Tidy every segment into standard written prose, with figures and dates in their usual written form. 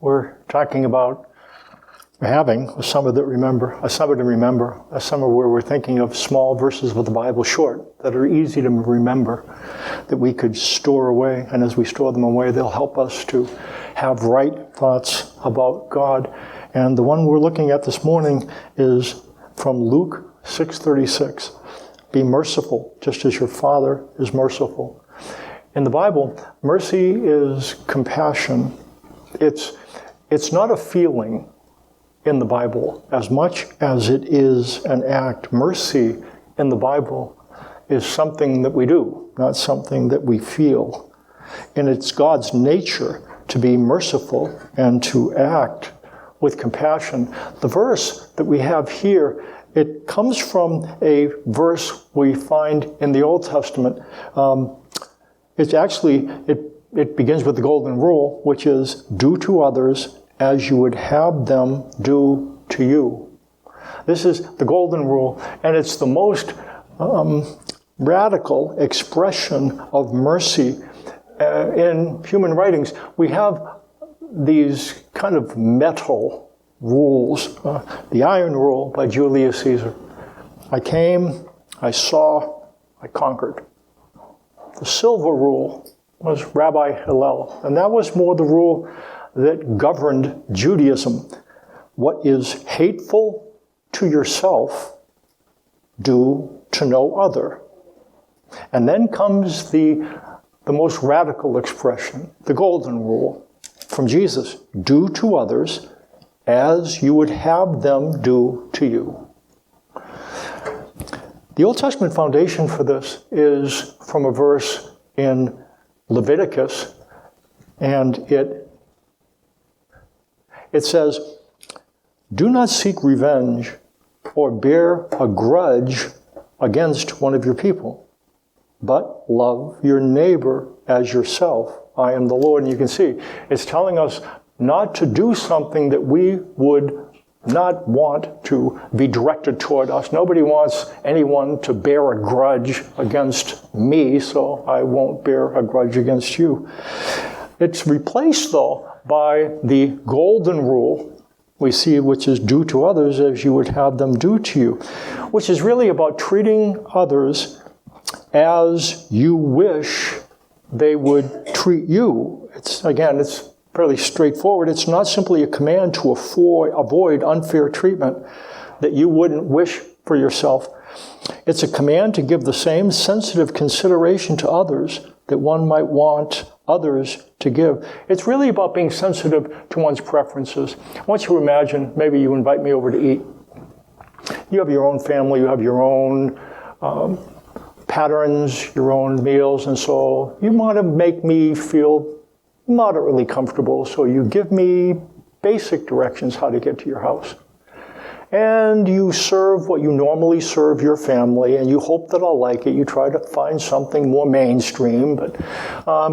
We're talking about having a summer to remember, a summer where we're thinking of small verses of the Bible, short, that are easy to remember, that we could store away. And as we store them away, they'll help us to have right thoughts about God. And the one we're looking at this morning is from Luke 6:36. Be merciful, just as your Father is merciful. In the Bible, mercy is compassion. It's not a feeling in the Bible as much as it is an act. Mercy in the Bible is something that we do, not something that we feel. And it's God's nature to be merciful and to act with compassion. The verse that we have here, it comes from a verse we find in the Old Testament. It begins with the golden rule, which is, do to others as you would have them do to you. This is the golden rule, and it's the most radical expression of mercy in human writings. We have these kind of metal rules. The iron rule by Julius Caesar. I came, I saw, I conquered. The silver rule was Rabbi Hillel, and that was more the rule that governed Judaism. What is hateful to yourself, do to no other. And then comes the most radical expression, the golden rule from Jesus. Do to others as you would have them do to you. The Old Testament foundation for this is from a verse in Leviticus, and it says, do not seek revenge or bear a grudge against one of your people, but love your neighbor as yourself. I am the Lord. And you can see, it's telling us not to do something that we would not want to be directed toward us. Nobody wants anyone to bear a grudge against me, so I won't bear a grudge against you. It's replaced, though, by the golden rule we see, which is do to others as you would have them do to you, which is really about treating others as you wish they would treat you. It's fairly straightforward. It's not simply a command to avoid unfair treatment that you wouldn't wish for yourself. It's a command to give the same sensitive consideration to others that one might want others to give. It's really about being sensitive to one's preferences. Once you imagine, maybe you invite me over to eat. You have your own family, you have your own patterns, your own meals, and so you want to make me feel moderately comfortable, so you give me basic directions how to get to your house. And you serve what you normally serve your family, and you hope that I'll like it. You try to find something more mainstream, but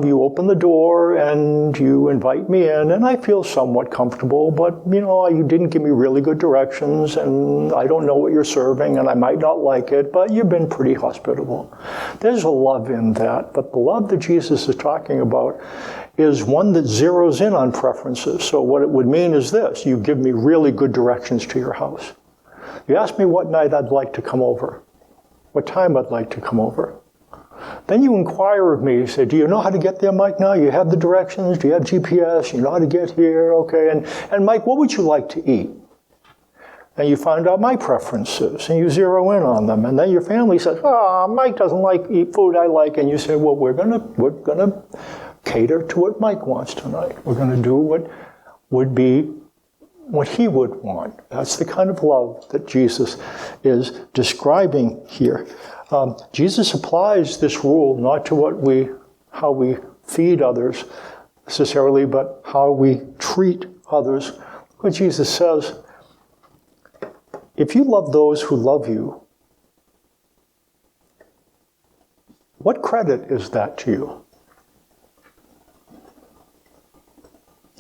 you open the door and you invite me in, and I feel somewhat comfortable, but you didn't give me really good directions, and I don't know what you're serving, and I might not like it, but you've been pretty hospitable. There's a love in that, but the love that Jesus is talking about is one that zeroes in on preferences. So what it would mean is this: you give me really good directions to your house. You ask me what night I'd like to come over, what time I'd like to come over. Then you inquire of me, you say, do you know how to get there, Mike, now? You have the directions, do you have GPS, you know how to get here, okay. And Mike, what would you like to eat? And you find out my preferences, and you zero in on them. And then your family says, Mike doesn't eat food I like. And you say, well, we're gonna cater to what Mike wants tonight. We're going to do what would be what he would want. That's the kind of love that Jesus is describing here. Jesus applies this rule not to how we feed others necessarily, but how we treat others. What Jesus says, if you love those who love you, what credit is that to you?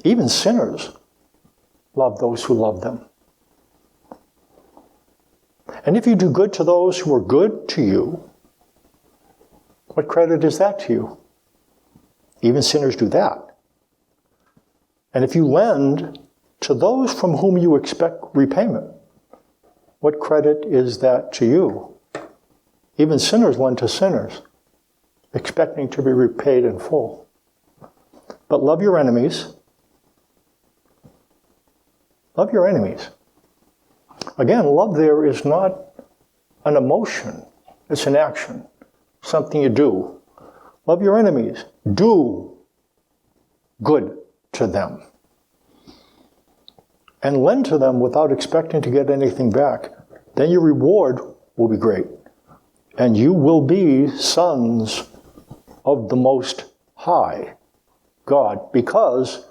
Even sinners love those who love them. And if you do good to those who are good to you, what credit is that to you? Even sinners do that. And if you lend to those from whom you expect repayment, what credit is that to you? Even sinners lend to sinners, expecting to be repaid in full. But love your enemies. Love your enemies. Again, love there is not an emotion. It's an action, something you do. Love your enemies. Do good to them. And lend to them without expecting to get anything back. Then your reward will be great. And you will be sons of the Most High God, because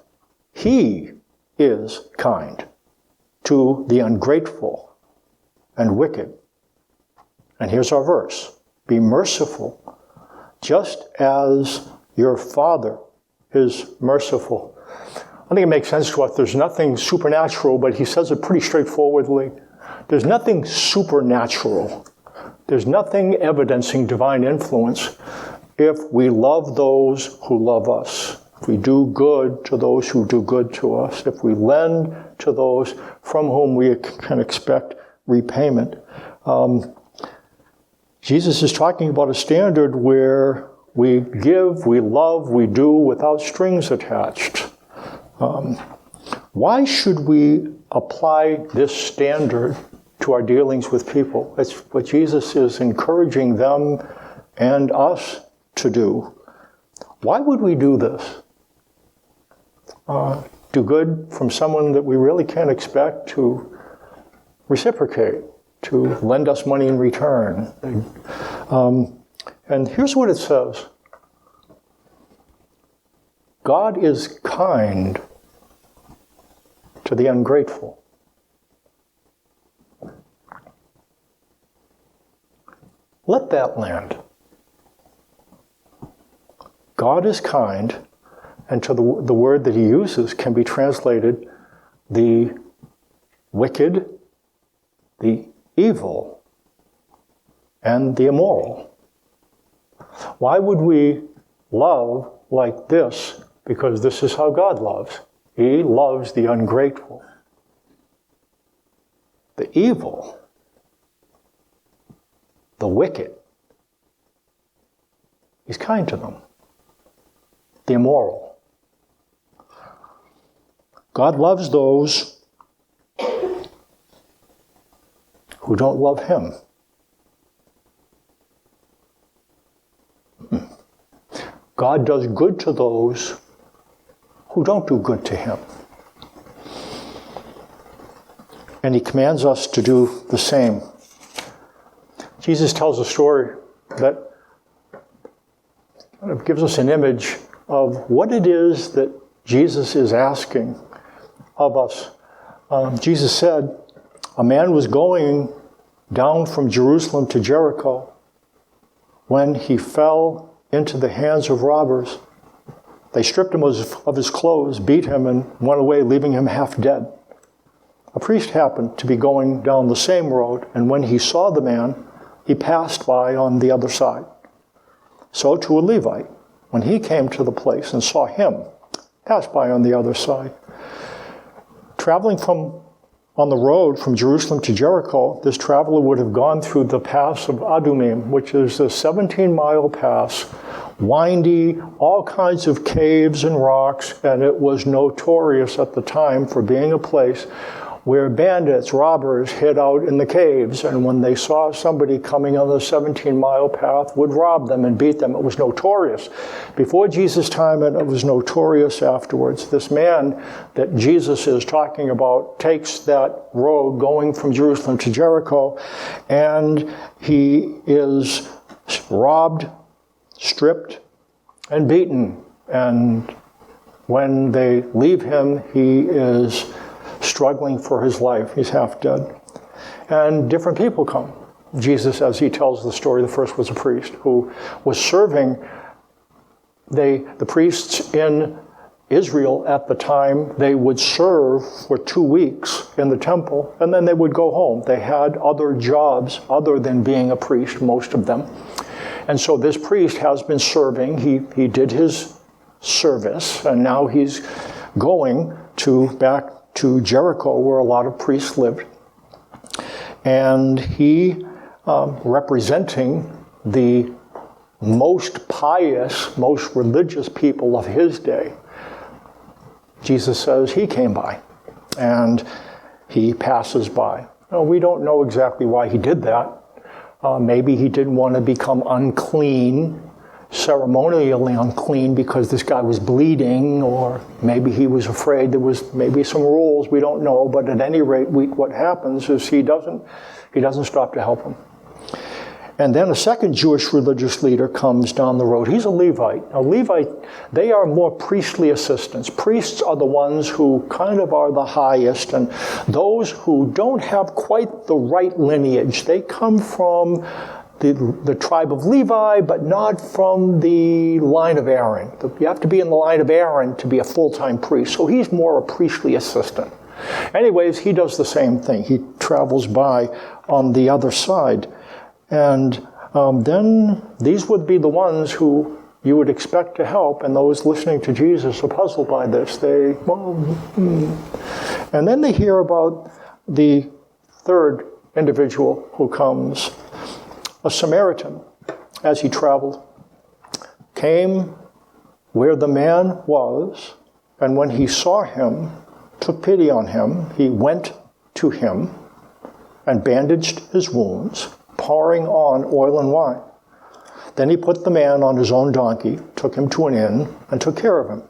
He is kind to the ungrateful and wicked. And here's our verse. Be merciful, just as your Father is merciful. I think it makes sense to us. There's nothing supernatural, but he says it pretty straightforwardly. There's nothing supernatural. There's nothing evidencing divine influence if we love those who love us. If we do good to those who do good to us. If we lend to those from whom we can expect repayment. Jesus is talking about a standard where we give, we love, we do without strings attached. Why should we apply this standard to our dealings with people? That's what Jesus is encouraging them and us to do. Why would we do this? Do good from someone that we really can't expect to reciprocate, to lend us money in return. And here's what it says. God is kind to the ungrateful. Let that land. God is kind, and to the word that he uses can be translated the wicked, the evil, and the immoral. Why would we love like this? Because this is how God loves. He loves the ungrateful, the evil, the wicked. He's kind to them. The immoral. God loves those who don't love him. God does good to those who don't do good to him. And he commands us to do the same. Jesus tells a story that kind of gives us an image of what it is that Jesus is asking of us. Jesus said, a man was going down from Jerusalem to Jericho when he fell into the hands of robbers. They stripped him of his clothes, beat him, and went away, leaving him half dead. A priest happened to be going down the same road, and when he saw the man, he passed by on the other side. So to a Levite, when he came to the place and saw him, passed by on the other side. Traveling on the road from Jerusalem to Jericho, this traveler would have gone through the pass of Adumim, which is a 17-mile pass, windy, all kinds of caves and rocks, and it was notorious at the time for being a place where bandits, robbers, hid out in the caves, and when they saw somebody coming on the 17-mile path, would rob them and beat them. It was notorious before Jesus' time, and it was notorious afterwards. This man that Jesus is talking about takes that road going from Jerusalem to Jericho, and he is robbed, stripped, and beaten. And when they leave him, he is struggling for his life. He's half dead. And different people come. Jesus, as he tells the story, the first was a priest who was serving the priests in Israel at the time. They would serve for 2 weeks in the temple, and then they would go home. They had other jobs other than being a priest, most of them. And so this priest has been serving. He did his service, and now he's going back to Jericho, where a lot of priests lived. And he, representing the most pious, most religious people of his day, Jesus says he came by, and he passes by. Now, we don't know exactly why he did that. Maybe he didn't want to become unclean, ceremonially unclean, because this guy was bleeding, or maybe he was afraid there was maybe some rules, we don't know. But at any rate, what happens is he doesn't stop to help him. And then a second Jewish religious leader comes down the road. He's a Levite. Now, Levite, they are more priestly assistants. Priests are the ones who kind of are the highest, and those who don't have quite the right lineage. They come from the tribe of Levi, but not from the line of Aaron. You have to be in the line of Aaron to be a full-time priest. So he's more a priestly assistant. Anyways, he does the same thing. He travels by on the other side. And then these would be the ones who you would expect to help, and those listening to Jesus are puzzled by this. And then they hear about the third individual who comes, a Samaritan, as he traveled, came where the man was, and when he saw him, took pity on him. He went to him and bandaged his wounds, pouring on oil and wine. Then he put the man on his own donkey, took him to an inn, and took care of him.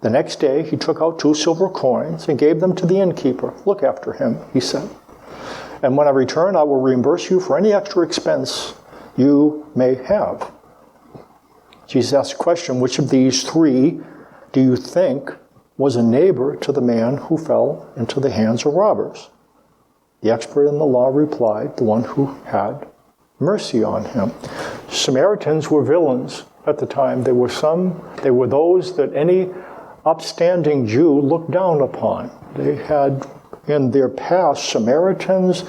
The next day he took out 2 silver coins and gave them to the innkeeper. Look after him, he said. And when I return, I will reimburse you for any extra expense you may have. Jesus asked the question, which of these 3 do you think was a neighbor to the man who fell into the hands of robbers? The expert in the law replied, the one who had mercy on him. Samaritans were villains at the time. They were those that any upstanding Jew looked down upon. They had, in their past, Samaritans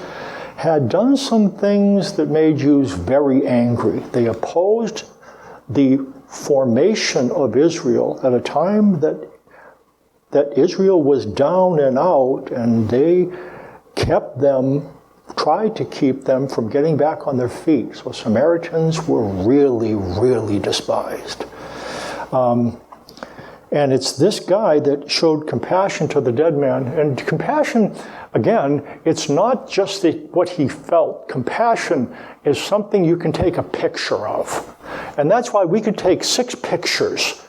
had done some things that made Jews very angry. They opposed the formation of Israel at a time that Israel was down and out, and they tried to keep them from getting back on their feet. So Samaritans were really, really despised. And it's this guy that showed compassion to the dead man. And compassion, again, it's not just what he felt. Compassion is something you can take a picture of. And that's why we could take 6 pictures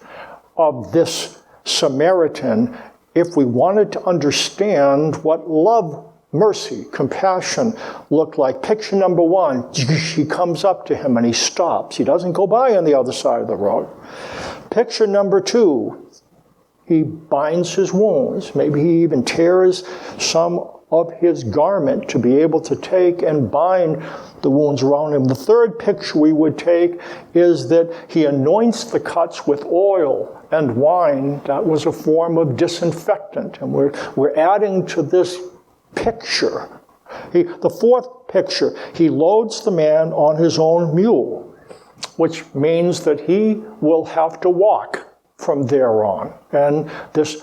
of this Samaritan if we wanted to understand what love, mercy, compassion looked like. Picture number 1, he comes up to him and he stops. He doesn't go by on the other side of the road. Picture number 2, he binds his wounds. Maybe he even tears some of his garment to be able to take and bind the wounds around him. The third picture we would take is that he anoints the cuts with oil and wine. That was a form of disinfectant. And we're adding to this picture. The fourth picture, he loads the man on his own mule, which means that he will have to walk from there on. And this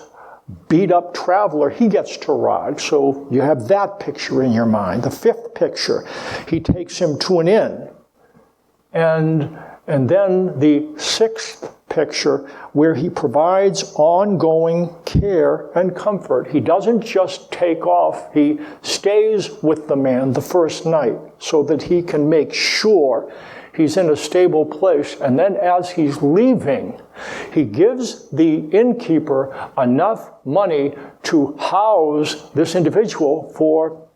beat-up traveler, he gets to ride. So you have that picture in your mind. The fifth picture, he takes him to an inn. And then the sixth picture, where he provides ongoing care and comfort. He doesn't just take off. He stays with the man the first night so that he can make sure he's in a stable place. And then as he's leaving, he gives the innkeeper enough money to house this individual for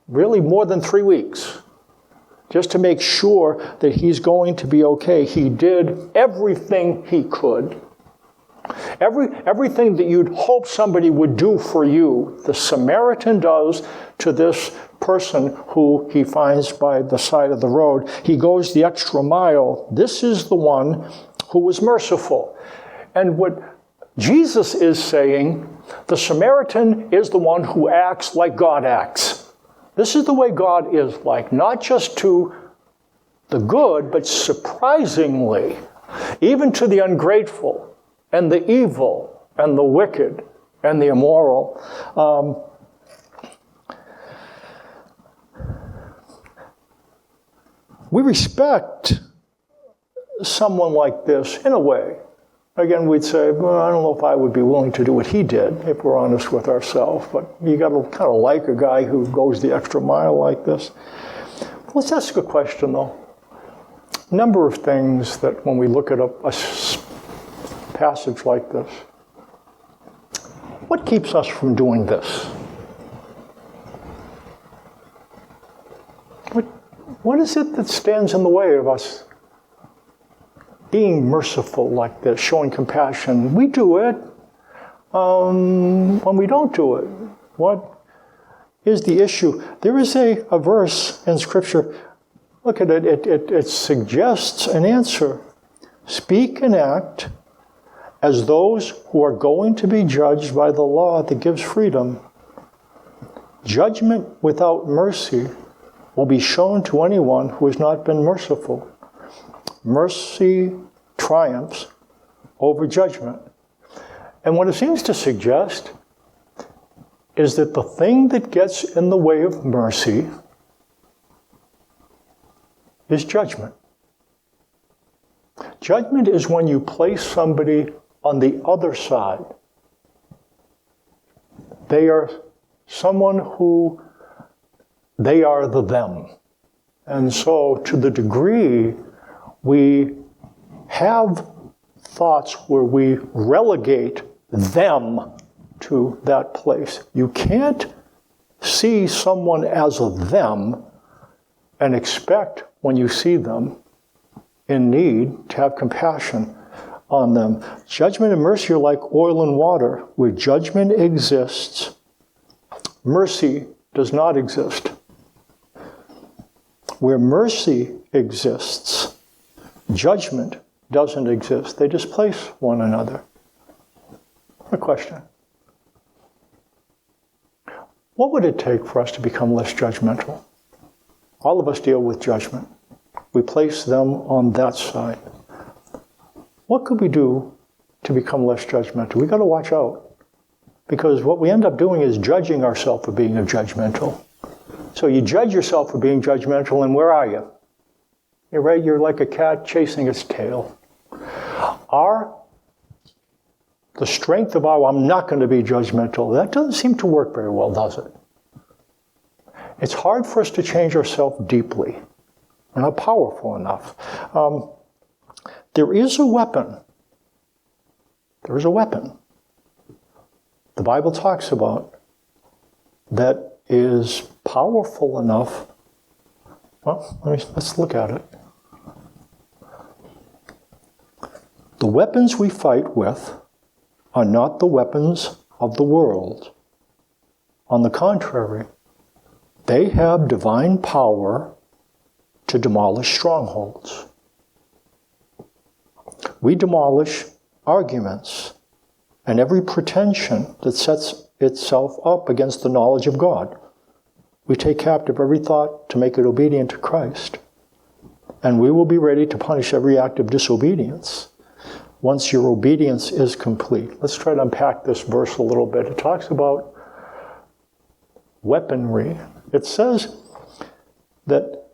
really more than 3 weeks, just to make sure that he's going to be okay. He did everything he could. Everything that you'd hope somebody would do for you, the Samaritan does to this person who he finds by the side of the road. He goes the extra mile. This is the one who was merciful. And what Jesus is saying, the Samaritan is the one who acts like God acts. This is the way God is like, not just to the good, but surprisingly, even to the ungrateful and the evil and the wicked and the immoral. We respect someone like this in a way. Again, we'd say, well, I don't know if I would be willing to do what he did, if we're honest with ourselves, but you got to kind of like a guy who goes the extra mile like this. Let's ask a question, though. A number of things that when we look at a passage like this, what keeps us from doing this? What is it that stands in the way of us being merciful like this, showing compassion? We do it. When we don't do it, what is the issue? There is a verse in Scripture. Look at it. It suggests an answer. Speak and act as those who are going to be judged by the law that gives freedom. Judgment without mercy will be shown to anyone who has not been merciful. Mercy triumphs over judgment. And what it seems to suggest is that the thing that gets in the way of mercy is judgment. Judgment is when you place somebody on the other side. They are someone who they are the them. And so to the degree we have thoughts where we relegate them to that place, you can't see someone as a them and expect when you see them in need to have compassion on them. Judgment and mercy are like oil and water. Where judgment exists, mercy does not exist. Where mercy exists, judgment doesn't exist. They displace one another. A question. What would it take for us to become less judgmental? All of us deal with judgment. We place them on that side. What could we do to become less judgmental? We've got to watch out. Because what we end up doing is judging ourselves for being judgmental. So you judge yourself for being judgmental, and where are you? You're right, you're like a cat chasing its tail. The strength of I'm not going to be judgmental, that doesn't seem to work very well, does it? It's hard for us to change ourselves deeply. We're not powerful enough. There is a weapon. There is a weapon the Bible talks about that is powerful enough. Well, let's look at it. The weapons we fight with are not the weapons of the world. On the contrary, they have divine power to demolish strongholds. We demolish arguments and every pretension that sets itself up against the knowledge of God. We take captive every thought to make it obedient to Christ. And we will be ready to punish every act of disobedience once your obedience is complete. Let's try to unpack this verse a little bit. It talks about weaponry. It says that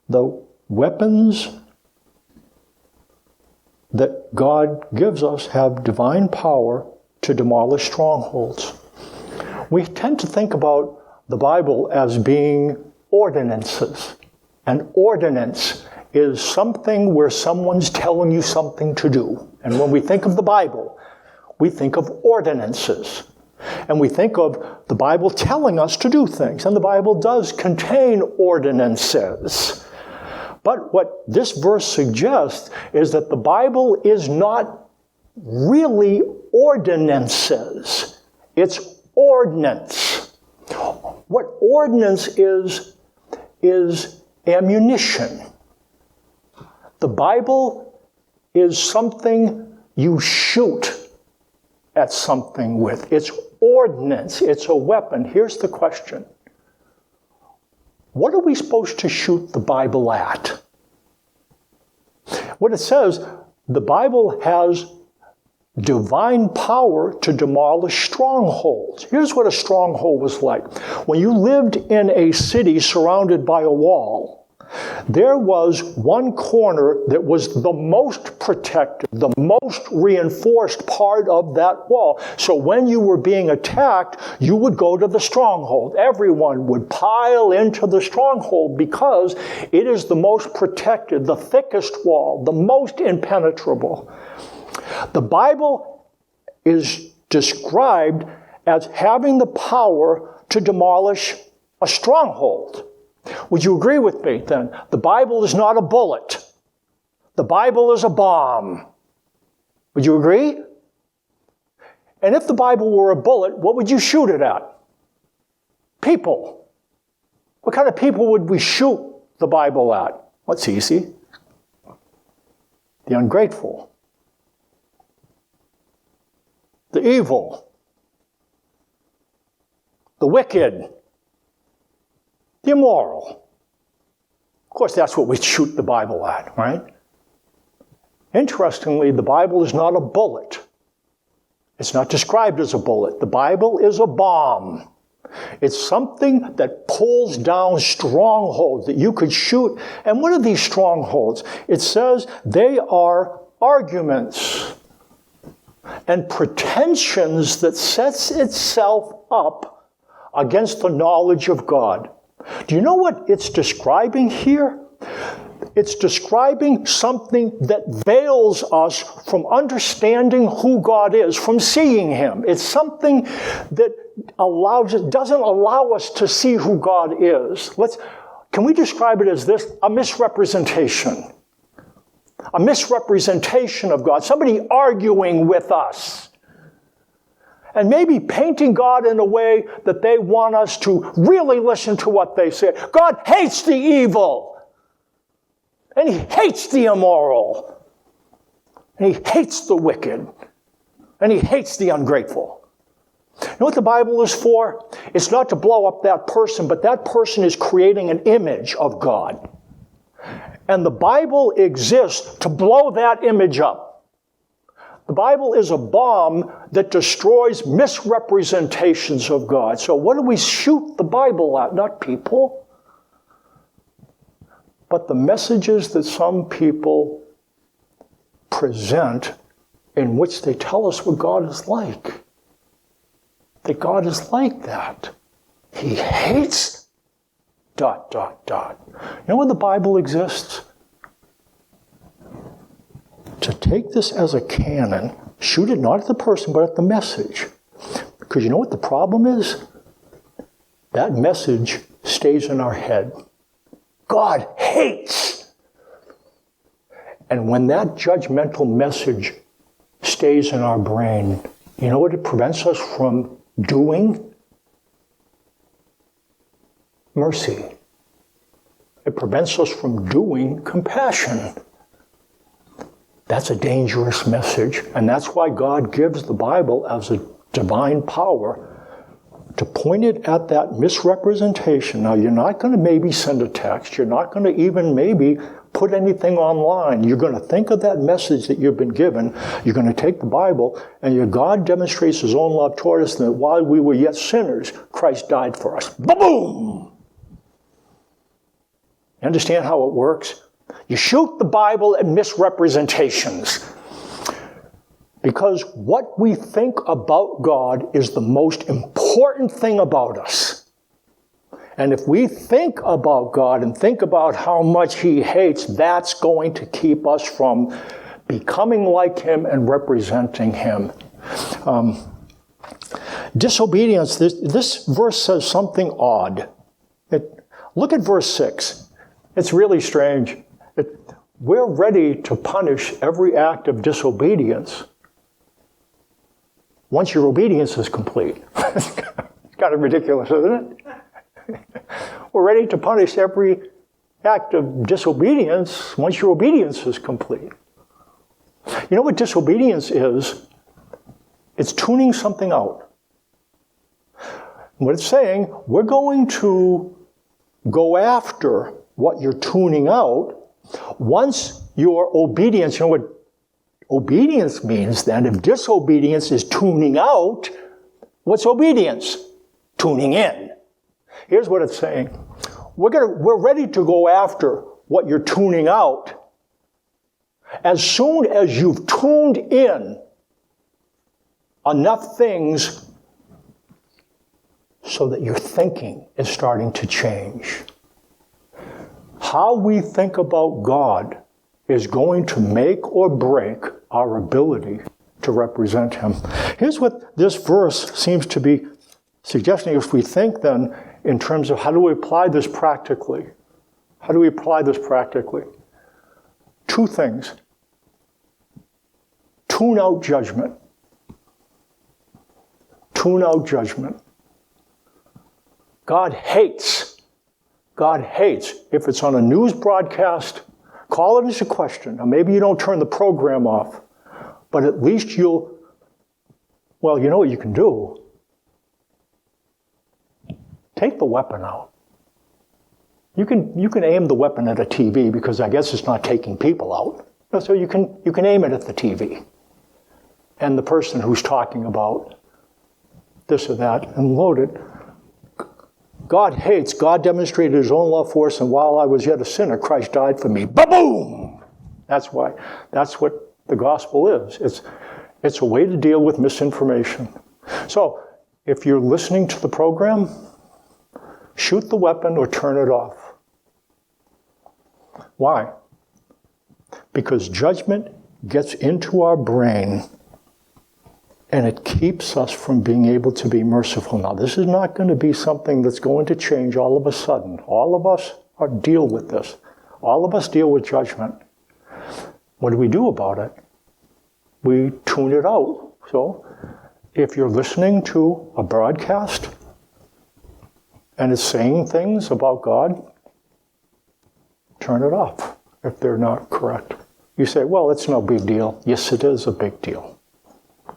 the weapons that God gives us have divine power to demolish strongholds. We tend to think about the Bible as being ordinances. An ordinance is something where someone's telling you something to do. And when we think of the Bible, we think of ordinances. And we think of the Bible telling us to do things. And the Bible does contain ordinances. But what this verse suggests is that the Bible is not really ordinances. It's ordnance. What ordnance is ammunition. The Bible is something you shoot at something with. It's ordnance. It's a weapon. Here's the question. What are we supposed to shoot the Bible at? What it says, the Bible has divine power to demolish strongholds. Here's what a stronghold was like. When you lived in a city surrounded by a wall, there was one corner that was the most protected, the most reinforced part of that wall. So when you were being attacked, you would go to the stronghold. Everyone would pile into the stronghold because it is the most protected, the thickest wall, the most impenetrable. The Bible is described as having the power to demolish a stronghold. Would you agree with me then? The Bible is not a bullet. The Bible is a bomb. Would you agree? And if the Bible were a bullet, what would you shoot it at? People. What kind of people would we shoot the Bible at? What's easy? The ungrateful. The evil. The wicked. The immoral. Of course, that's what we shoot the Bible at, right? Interestingly, the Bible is not a bullet. It's not described as a bullet. The Bible is a bomb. It's something that pulls down strongholds that you could shoot. And what are these strongholds? It says they are arguments and pretensions that sets itself up against the knowledge of God. Do you know what it's describing here? It's describing something that veils us from understanding who God is, from seeing Him. It's something that doesn't allow us to see who God is. Can we describe it as this? A misrepresentation. A misrepresentation of God. Somebody arguing with us. And maybe painting God in a way that they want us to really listen to what they say. God hates the evil. And He hates the immoral. And He hates the wicked. And He hates the ungrateful. You know what the Bible is for? It's not to blow up that person, but that person is creating an image of God. And the Bible exists to blow that image up. The Bible is a bomb that destroys misrepresentations of God. So what do we shoot the Bible at? Not people, but the messages that some people present in which they tell us what God is like. That God is like that. He hates ... You know when the Bible exists? To take this as a canon, shoot it not at the person, but at the message. Because you know what the problem is? That message stays in our head. God hates. And when that judgmental message stays in our brain, you know what it prevents us from doing? Mercy. It prevents us from doing compassion. That's a dangerous message, and that's why God gives the Bible as a divine power to point it at that misrepresentation. Now, you're not going to maybe send a text. You're not going to even maybe put anything online. You're going to think of that message that you've been given. You're going to take the Bible, and your God demonstrates His own love toward us, and that while we were yet sinners, Christ died for us. Ba-boom! You understand how it works? You shoot the Bible at misrepresentations. Because what we think about God is the most important thing about us. And if we think about God and think about how much He hates, that's going to keep us from becoming like Him and representing Him. Disobedience, this verse says something odd. Look at verse 6. It's really strange. We're ready to punish every act of disobedience once your obedience is complete. It's kind of ridiculous, isn't it? We're ready to punish every act of disobedience once your obedience is complete. You know what disobedience is? It's tuning something out. What it's saying, we're going to go after what you're tuning out once your obedience, you know what obedience means then, if disobedience is tuning out, what's obedience? Tuning in. Here's what it's saying. We're ready to go after what you're tuning out. As soon as you've tuned in enough things so that your thinking is starting to change. How we think about God is going to make or break our ability to represent Him. Here's what this verse seems to be suggesting. If we think then in terms of how do we apply this practically? How do we apply this practically? Two things. Tune out judgment. Tune out judgment. God hates if it's on a news broadcast, call it as a question. Now maybe you don't turn the program off, but at least you know what you can do? Take the weapon out. You can aim the weapon at a TV because I guess it's not taking people out. So you can aim it at the TV and the person who's talking about this or that and load it. God hates. God demonstrated His own love for us, and while I was yet a sinner, Christ died for me. Ba-boom! That's what the gospel is. It's a way to deal with misinformation. So, if you're listening to the program, shoot the weapon or turn it off. Why? Because judgment gets into our brain and it keeps us from being able to be merciful. Now, this is not going to be something that's going to change all of a sudden. All of us deal with this. All of us deal with judgment. What do we do about it? We tune it out. So, if you're listening to a broadcast and it's saying things about God, turn it off if they're not correct. You say, well, it's no big deal. Yes, it is a big deal.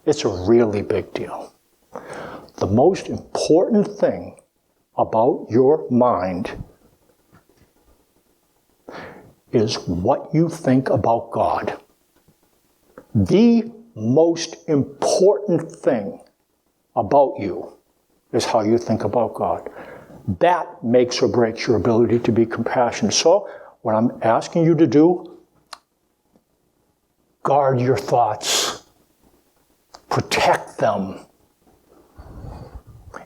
It's a really big deal. The most important thing about your mind is what you think about God. The most important thing about you is how you think about God. That makes or breaks your ability to be compassionate. So, what I'm asking you to do, guard your thoughts. Protect them.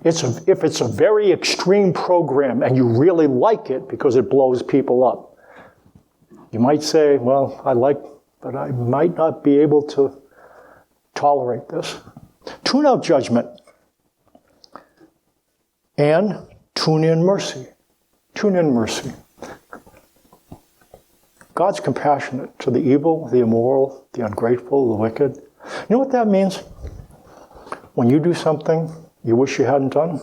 If it's a very extreme program and you really like it because it blows people up, you might say, well, but I might not be able to tolerate this. Tune out judgment and tune in mercy. Tune in mercy. God's compassionate to the evil, the immoral, the ungrateful, the wicked. You know what that means? When you do something you wish you hadn't done,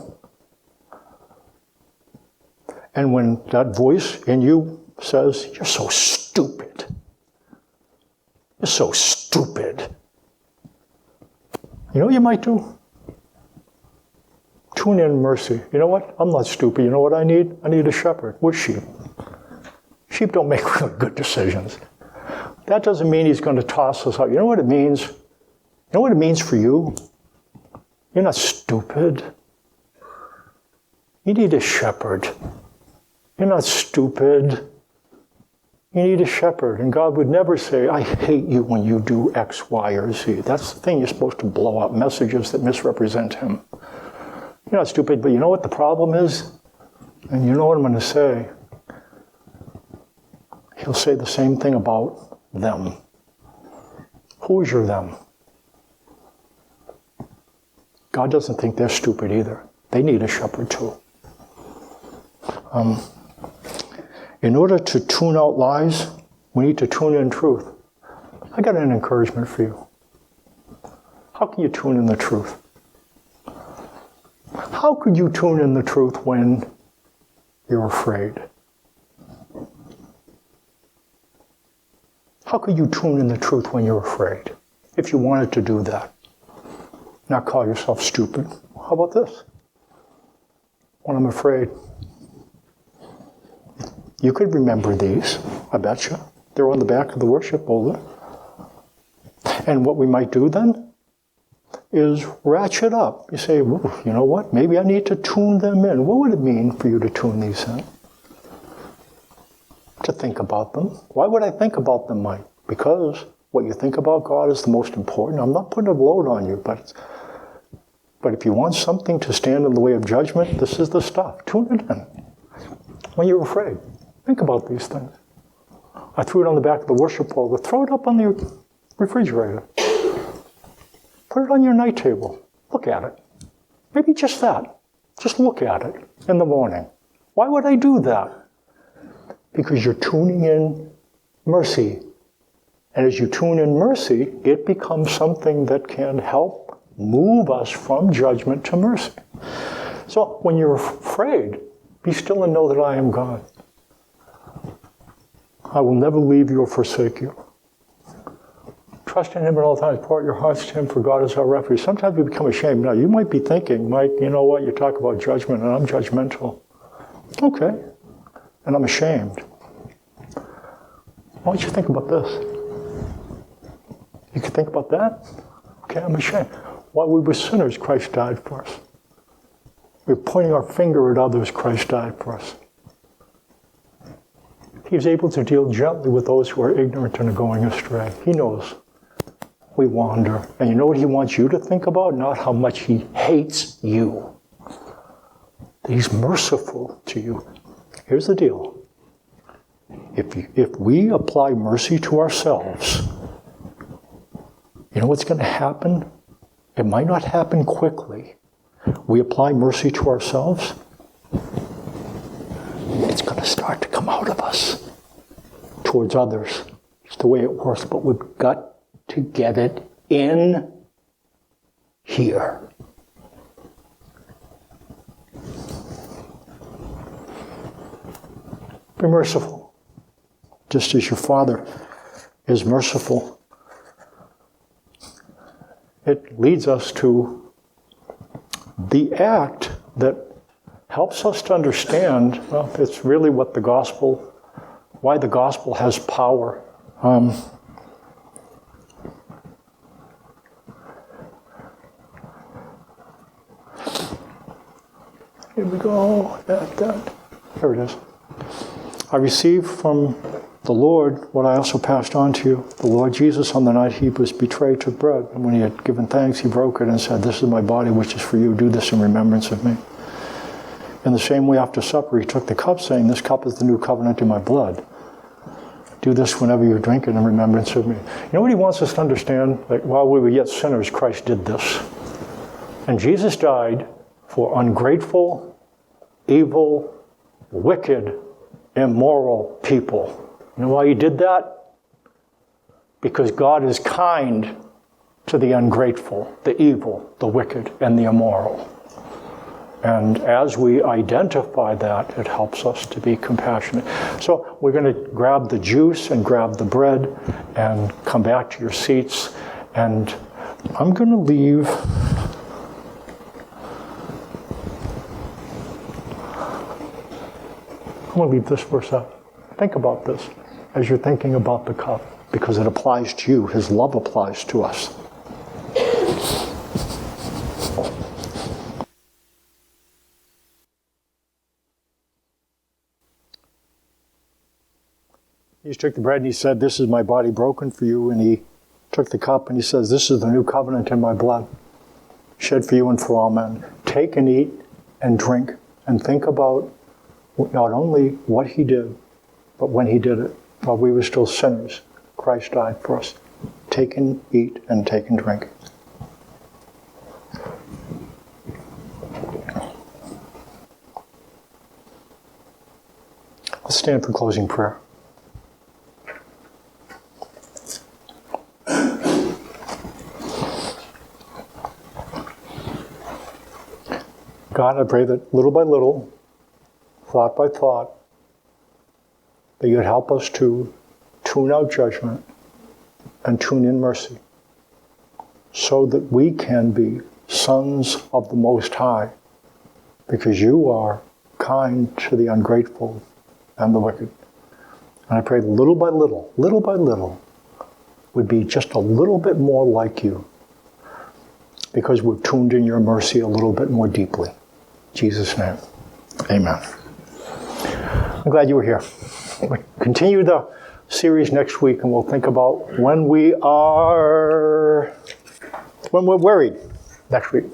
and when that voice in you says, you're so stupid. You're so stupid. You know what you might do? Tune in mercy. You know what? I'm not stupid. You know what I need? I need a shepherd. We're sheep. Sheep don't make really good decisions. That doesn't mean He's going to toss us out. You know what it means? You know what it means for you? You're not stupid. You need a shepherd. You're not stupid. You need a shepherd. And God would never say, I hate you when you do X, Y, or Z. That's the thing. You're supposed to blow up messages that misrepresent Him. You're not stupid, but you know what the problem is? And you know what I'm going to say? He'll say the same thing about them. Who's your them? God doesn't think they're stupid either. They need a shepherd too. In order to tune out lies, we need to tune in truth. I got an encouragement for you. How can you tune in the truth? How could you tune in the truth when you're afraid? How could you tune in the truth when you're afraid? If you wanted to do that. Not call yourself stupid. How about this? When I'm afraid. You could remember these, I bet you. They're on the back of the worship folder. And what we might do then is ratchet up. You say, well, you know what? Maybe I need to tune them in. What would it mean for you to tune these in? To think about them. Why would I think about them, Mike? Because what you think about God is the most important. I'm not putting a load on you, but if you want something to stand in the way of judgment, this is the stuff. Tune it in. When you're afraid, think about these things. I threw it on the back of the worship pole, but throw it up on the refrigerator. Put it on your night table. Look at it. Maybe just that. Just look at it in the morning. Why would I do that? Because you're tuning in mercy. And as you tune in mercy, it becomes something that can help move us from judgment to mercy. So when you're afraid, be still and know that I am God. I will never leave you or forsake you. Trust in Him at all times. Pour out your hearts to Him, for God is our refuge. Sometimes we become ashamed. Now, you might be thinking, Mike, you know what? You talk about judgment, and I'm judgmental. Okay. And I'm ashamed. Why don't you think about this? You can think about that? Okay, I'm ashamed. While we were sinners, Christ died for us. We're pointing our finger at others, Christ died for us. He's able to deal gently with those who are ignorant and are going astray. He knows we wander. And you know what He wants you to think about? Not how much He hates you. That He's merciful to you. Here's the deal. If we apply mercy to ourselves, you know what's going to happen? It might not happen quickly. We apply mercy to ourselves, it's going to start to come out of us towards others. It's the way it works, but we've got to get it in here. Be merciful, just as your Father is merciful. It leads us to the act that helps us to understand, well, it's really what the gospel, why the gospel has power. Here we go. There it is. I received from the Lord what I also passed on to you. The Lord Jesus, on the night He was betrayed, took bread, and when He had given thanks, He broke it and said, "This is my body, which is for you. Do this in remembrance of me." In the same way, after supper, He took the cup, saying, "This cup is the new covenant in my blood. Do this whenever you drink it in remembrance of me." You know what He wants us to understand? Like, while we were yet sinners, Christ did this. And Jesus died for ungrateful, evil, wicked, immoral people. You know why He did that? Because God is kind to the ungrateful, the evil, the wicked, and the immoral. And as we identify that, it helps us to be compassionate. So we're going to grab the juice and grab the bread and come back to your seats. And I'm going to leave this verse up. Think about this as you're thinking about the cup, because it applies to you. His love applies to us. He took the bread and He said, "This is my body broken for you." And He took the cup and He says, "This is the new covenant in my blood, shed for you and for all men. Take and eat and drink and think about not only what He did, but when He did it. While we were still sinners, Christ died for us. Take and eat and take and drink." Let's stand for closing prayer. God, I pray that little by little, thought by thought, that You'd help us to tune out judgment and tune in mercy, so that we can be sons of the Most High, because You are kind to the ungrateful and the wicked. And I pray little by little, would be just a little bit more like you, because we're tuned in your mercy a little bit more deeply. In Jesus' name, amen. I'm glad you were here. We'll continue the series next week, and we'll think about when we're worried next week.